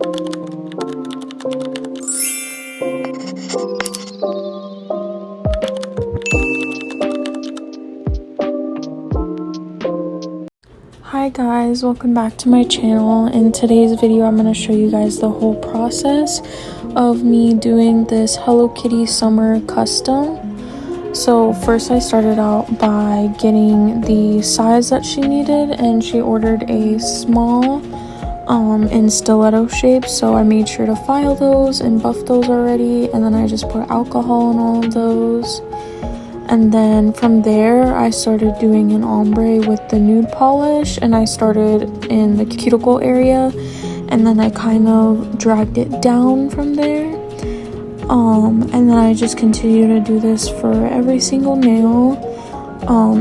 Hi guys, welcome back to my channel. In today's video I'm going to show you guys the whole process of me doing this Hello Kitty summer custom. So first I started out by getting the size that she needed, and she ordered a small in stiletto shape, so I made sure to file those and buff those already, and then I just put alcohol in all of those. And then from there, I started doing an ombre with the nude polish, and I started in the cuticle area, and then I kind of dragged it down from there. And then I just continue to do this for every single nail.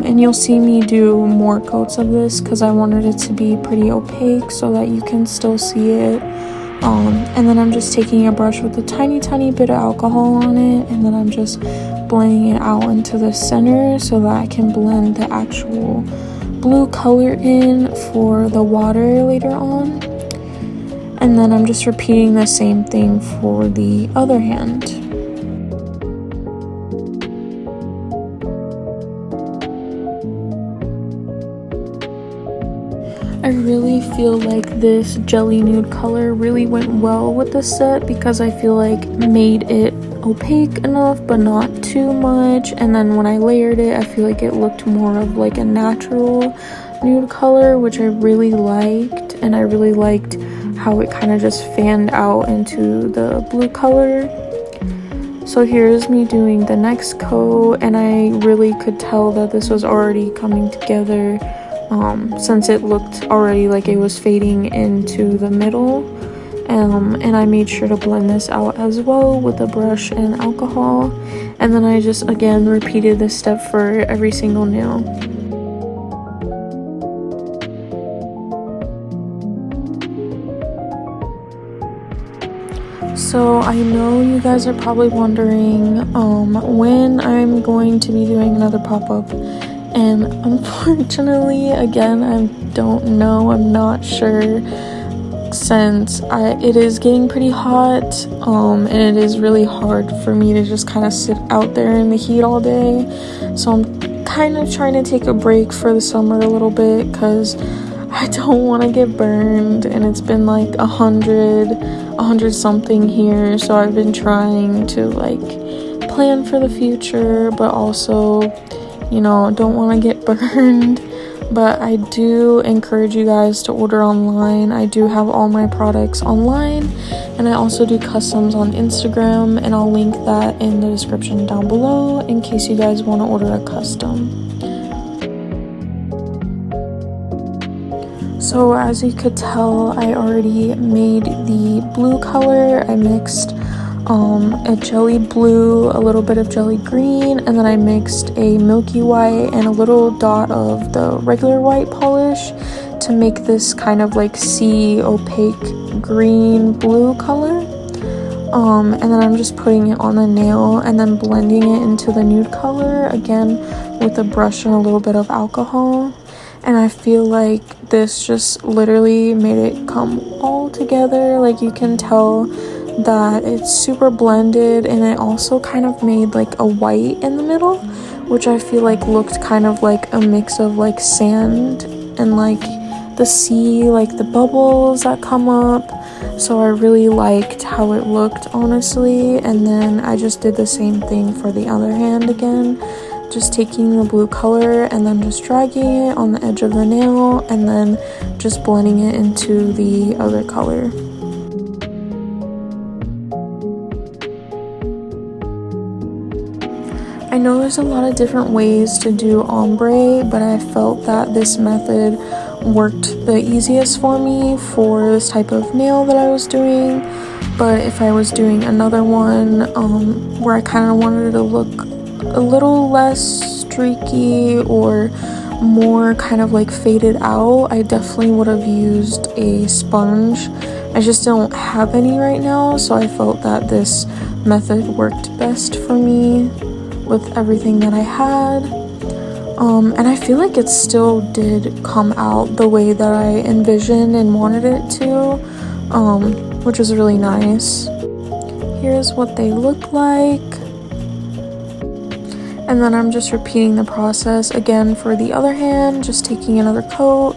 And you'll see me do more coats of this because I wanted it to be pretty opaque so that you can still see it. And then I'm just taking a brush with a tiny bit of alcohol on it, and then I'm just blending it out into the center so that I can blend the actual blue color in for the water later on. And then I'm just repeating the same thing for the other hand. I really feel like this jelly nude color really went well with the set because I feel like made it opaque enough but not too much, and then when I layered it I feel like it looked more of like a natural nude color, which I really liked, and I really liked how it kind of just fanned out into the blue color. So here's me doing the next coat, and I really could tell that this was already coming together since it looked already like it was fading into the middle. And I made sure to blend this out as well with a brush and alcohol, and then I just again repeated this step for every single nail. So I know you guys are probably wondering when I'm going to be doing another pop-up, and unfortunately again I don't know, I'm not sure, since it is getting pretty hot and it is really hard for me to just kind of sit out there in the heat all day. So I'm kind of trying to take a break for the summer a little bit because I don't want to get burned, and it's been like 100 something here, so I've been trying to like plan for the future but also, you know, don't want to get burned. But I do encourage you guys to order online. I do have all my products online, and I also do customs on Instagram, and I'll link that in the description down below in case you guys want to order a custom. So as you could tell, I already made the blue color. I mixed a jelly blue, a little bit of jelly green, and then I mixed a milky white and a little dot of the regular white polish to make this kind of like sea opaque green blue color. And then I'm just putting it on the nail and then blending it into the nude color again with a brush and a little bit of alcohol. And I feel like this just literally made it come all together. Like you can tell that it's super blended, and it also kind of made like a white in the middle, which I feel like looked kind of like a mix of like sand and like the sea, like the bubbles that come up. So I really liked how it looked, honestly. And then I just did the same thing for the other hand again, just taking the blue color and then just dragging it on the edge of the nail and then just blending it into the other color. I know there's a lot of different ways to do ombre, but I felt that this method worked the easiest for me for this type of nail that I was doing. But if I was doing another one where I kind of wanted it to look a little less streaky or more kind of like faded out, I definitely would have used a sponge. I just don't have any right now, so I felt that this method worked best for me with everything that I had. And I feel like it still did come out the way that I envisioned and wanted it to. which is really nice. Here's what they look like. And then I'm just repeating the process again for the other hand, just taking another coat,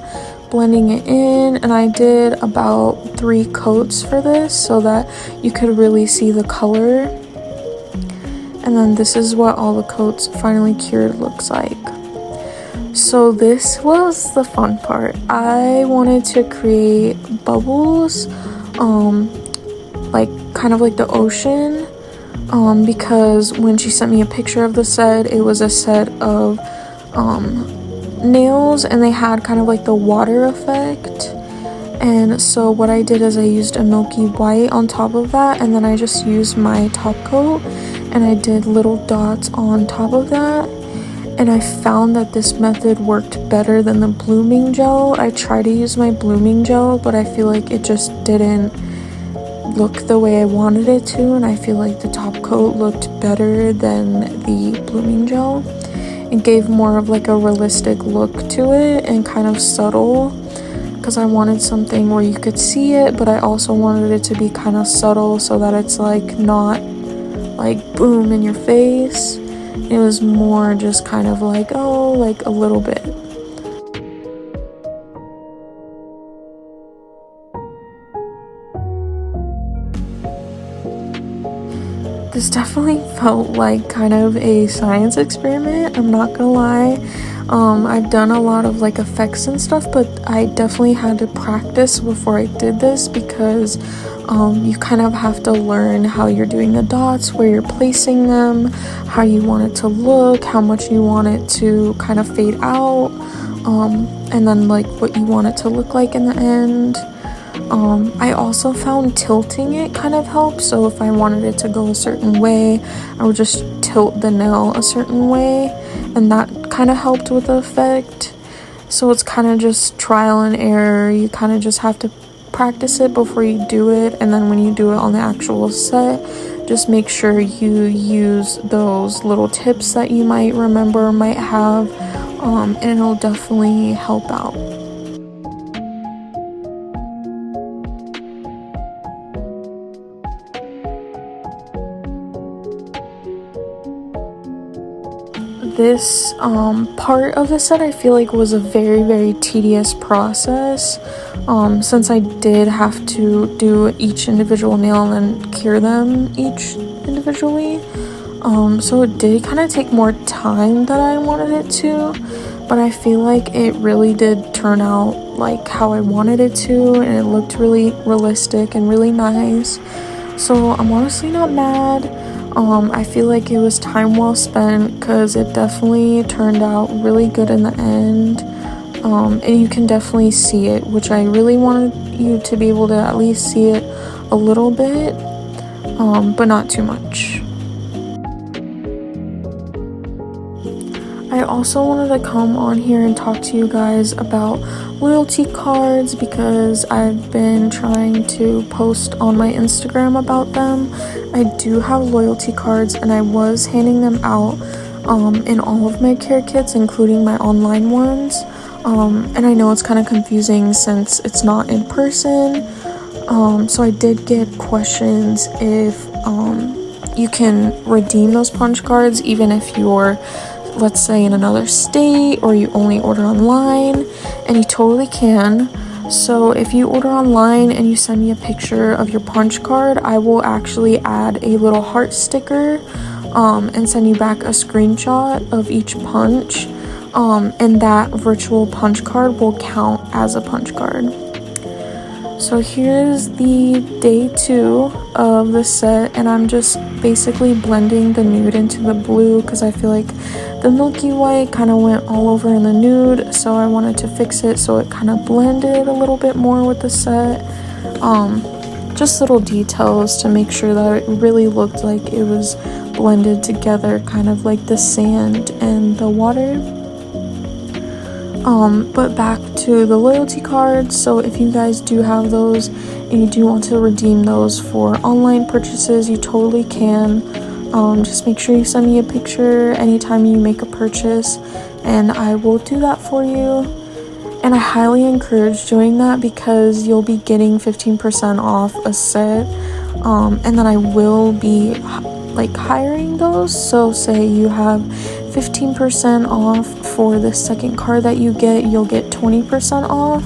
blending it in, and I did about 3 coats for this so that you could really see the color. And then this is what all the coats finally cured looks like. So this was the fun part. I wanted to create bubbles, like kind of like the ocean, because when she sent me a picture of the set, it was a set of nails and they had kind of like the water effect. And so what I did is I used a Milky white on top of that, and then I just used my top coat and I did little dots on top of that. And I found that this method worked better than the blooming gel. I tried to use my blooming gel, but I feel like it just didn't look the way I wanted it to, and I feel like the top coat looked better than the blooming gel. It gave more of like a realistic look to it and kind of subtle, because I wanted something where you could see it, but I also wanted it to be kind of subtle so that it's like not like boom in your face. It was more just kind of like, oh, like a little bit. This definitely felt like kind of a science experiment, I'm not gonna lie. I've done a lot of like effects and stuff, but I definitely had to practice before I did this, because you kind of have to learn how you're doing the dots, where you're placing them, how you want it to look, how much you want it to kind of fade out, and then like what you want it to look like in the end. I also found tilting it kind of helps, so if I wanted it to go a certain way, I would just tilt the nail a certain way, and that kind of helped with the effect. So it's kind of just trial and error. You kind of just have to practice it before you do it, and then when you do it on the actual set, just make sure you use those little tips that you might remember, might have, and it'll definitely help out. This part of the set I feel like was a very tedious process, since I did have to do each individual nail and then cure them each individually. So it did kind of take more time than I wanted it to, but I feel like it really did turn out like how I wanted it to, and it looked really realistic and really nice. So I'm honestly not mad. I feel like it was time well spent, because it definitely turned out really good in the end, and you can definitely see it, which I really wanted you to be able to at least see it a little bit, but not too much. I also wanted to come on here and talk to you guys about loyalty cards, because I've been trying to post on my Instagram about them. I do have loyalty cards, and I was handing them out in all of my care kits, including my online ones. And I know it's kind of confusing since it's not in person. So I did get questions if you can redeem those punch cards even if you're, let's say, in another state, or you only order online, and you totally can. So if you order online and you send me a picture of your punch card, I will actually add a little heart sticker and send you back a screenshot of each punch, and that virtual punch card will count as a punch card. So here's the day 2 of the set, and I'm just basically blending the nude into the blue, because I feel like the Milky white kind of went all over in the nude, so I wanted to fix it so it kind of blended a little bit more with the set. Just little details to make sure that it really looked like it was blended together, kind of like the sand and the water. But back to the loyalty cards. So if you guys do have those and you do want to redeem those for online purchases, you totally can. Just make sure you send me a picture anytime you make a purchase, and I will do that for you. And I highly encourage doing that because you'll be getting 15% off a set, and then I will be like hiring those. So say you have 15% off for the second card that you get, you'll get 20% off.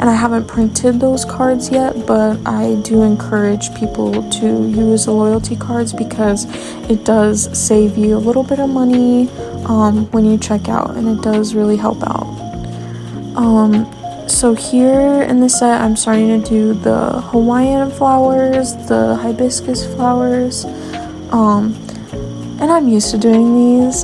And I haven't printed those cards yet, but I do encourage people to use the loyalty cards because it does save you a little bit of money when you check out, and it does really help out. So here in the set, I'm starting to do the Hawaiian flowers, the hibiscus flowers, and I'm used to doing these.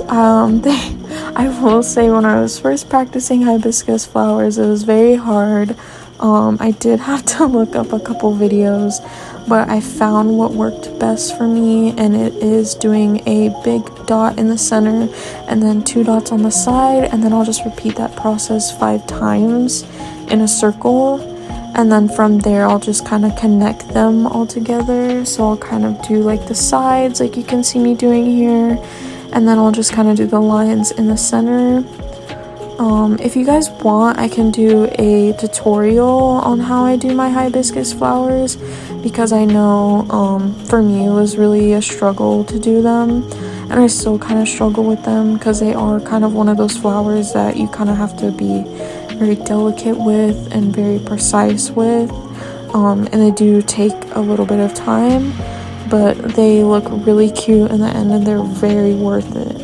I will say, when I was first practicing hibiscus flowers, it was very hard. I did have to look up a couple videos, but I found what worked best for me, and it is doing a big dot in the center and then 2 dots on the side, and then I'll just repeat that process 5 times in a circle, and then from there I'll just kind of connect them all together. So I'll kind of do like the sides like you can see me doing here, and then I'll just kind of do the lines in the center. If you guys want, I can do a tutorial on how I do my hibiscus flowers, because I know for me it was really a struggle to do them, and I still kind of struggle with them because they are kind of one of those flowers that you kind of have to be very delicate with and very precise with, and they do take a little bit of time, but they look really cute in the end, and they're very worth it.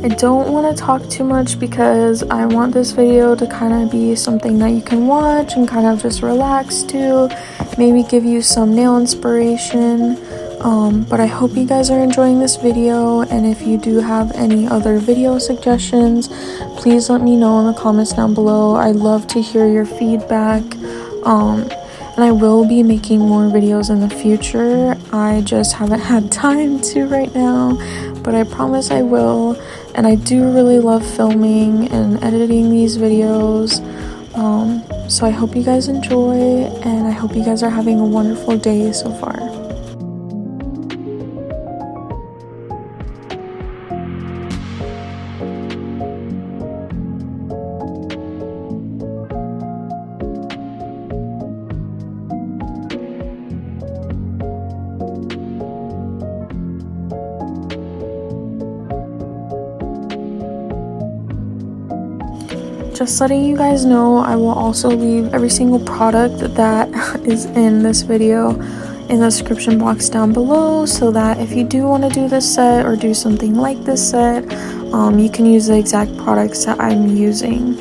I don't want to talk too much because I want this video to kind of be something that you can watch and kind of just relax to, maybe give you some nail inspiration. But I hope you guys are enjoying this video, and if you do have any other video suggestions, please let me know in the comments down below. I'd love to hear your feedback. And I will be making more videos in the future. I just haven't had time to right now, but I promise I will. And I do really love filming and editing these videos. So I hope you guys enjoy, and I hope you guys are having a wonderful day so far. Just letting you guys know, I will also leave every single product that is in this video in the description box down below, so that if you do want to do this set or do something like this set, you can use the exact products that I'm using.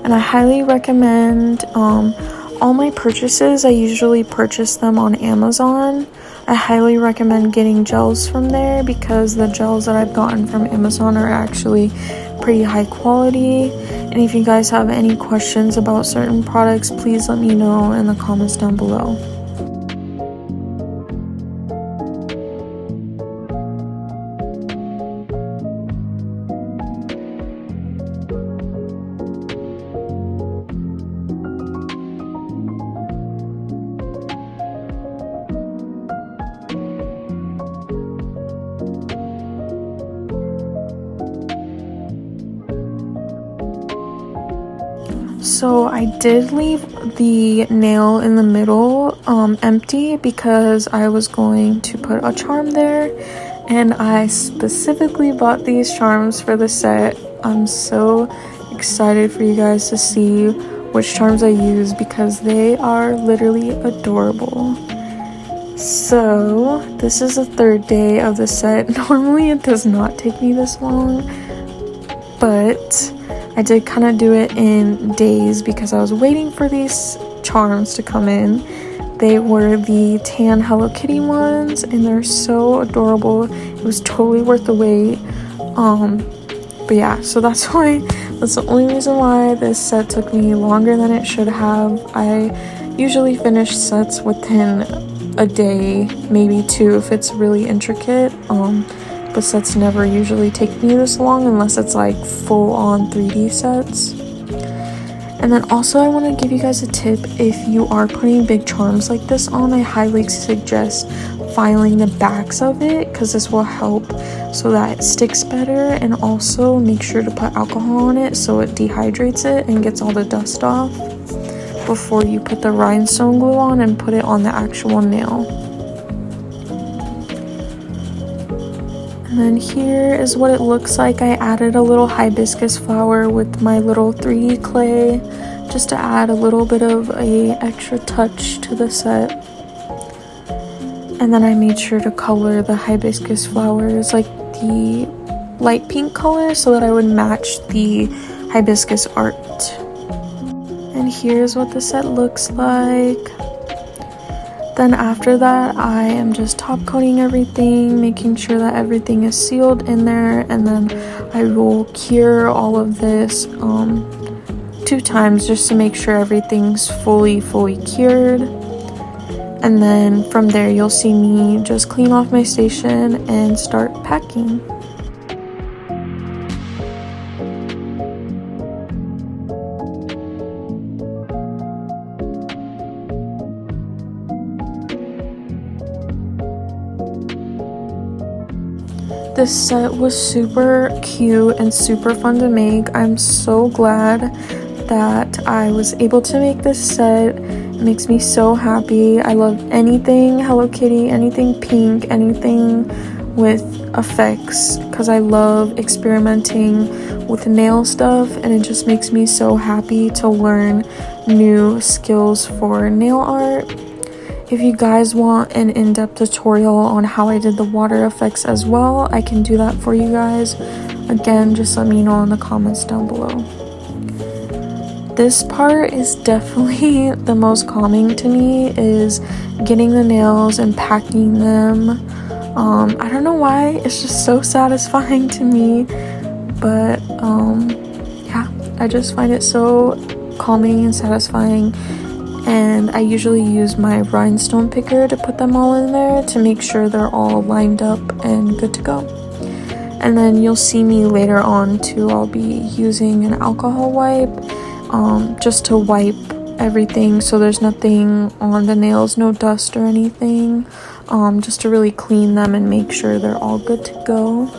And I highly recommend all my purchases. I usually purchase them on Amazon. I highly recommend getting gels from there because the gels that I've gotten from Amazon are actually pretty high quality. And if you guys have any questions about certain products, please let me know in the comments down below. So I did leave the nail in the middle empty because I was going to put a charm there, and I specifically bought these charms for the set. I'm so excited for you guys to see which charms I use because they are literally adorable. So this is the 3rd day of the set. Normally it does not take me this long, but I did kind of do it in days because I was waiting for these charms to come in. They were the tan Hello Kitty ones, and they're so adorable. It was totally worth the wait. But yeah, so that's the only reason why this set took me longer than it should have. I usually finish sets within a day, maybe 2 if it's really intricate, but sets never usually take me this long unless it's like full-on 3D sets. And then also I want to give you guys a tip. If you are putting big charms like this on, I highly suggest filing the backs of it, because this will help so that it sticks better, and also make sure to put alcohol on it so it dehydrates it and gets all the dust off before you put the rhinestone glue on and put it on the actual nail. And then here is what it looks like. I added a little hibiscus flower with my little 3D clay just to add a little bit of a extra touch to the set. And then I made sure to color the hibiscus flowers like the light pink color so that I would match the hibiscus art. And here's what the set looks like. Then after that, I am just top coating everything, making sure that everything is sealed in there, and then I will cure all of this 2 times just to make sure everything's fully cured. And then from there, you'll see me just clean off my station and start packing. This set was super cute and super fun to make. I'm so glad that I was able to make this set. It makes me so happy. I love anything Hello Kitty, anything pink, anything with effects, because I love experimenting with nail stuff, and it just makes me so happy to learn new skills for nail art. If you guys want an in-depth tutorial on how I did the water effects as well, I can do that for you guys. Again, just let me know in the comments down below. This part is definitely the most calming to me, is getting the nails and packing them. I don't know why, it's just so satisfying to me, but yeah, I just find it so calming and satisfying. And I usually use my rhinestone picker to put them all in there to make sure they're all lined up and good to go. And then you'll see me later on too, I'll be using an alcohol wipe just to wipe everything so there's nothing on the nails, no dust or anything, just to really clean them and make sure they're all good to go.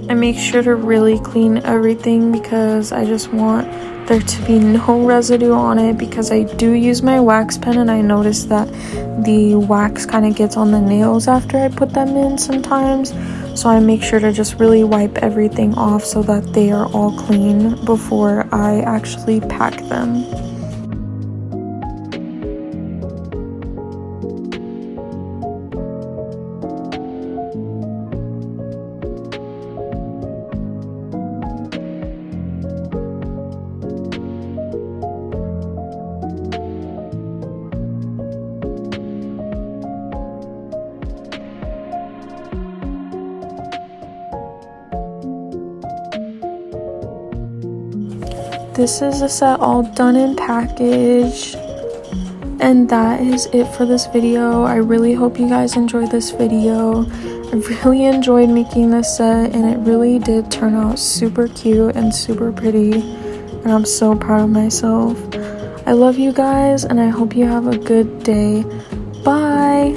I make sure to really clean everything because I just want there to be no residue on it, because I do use my wax pen and I notice that the wax kind of gets on the nails after I put them in sometimes. So I make sure to just really wipe everything off so that they are all clean before I actually pack them. This is the set all done and packaged, and that is it for this video. I really hope you guys enjoyed this video. I really enjoyed making this set, and it really did turn out super cute and super pretty, and I'm so proud of myself. I love you guys, and I hope you have a good day. Bye!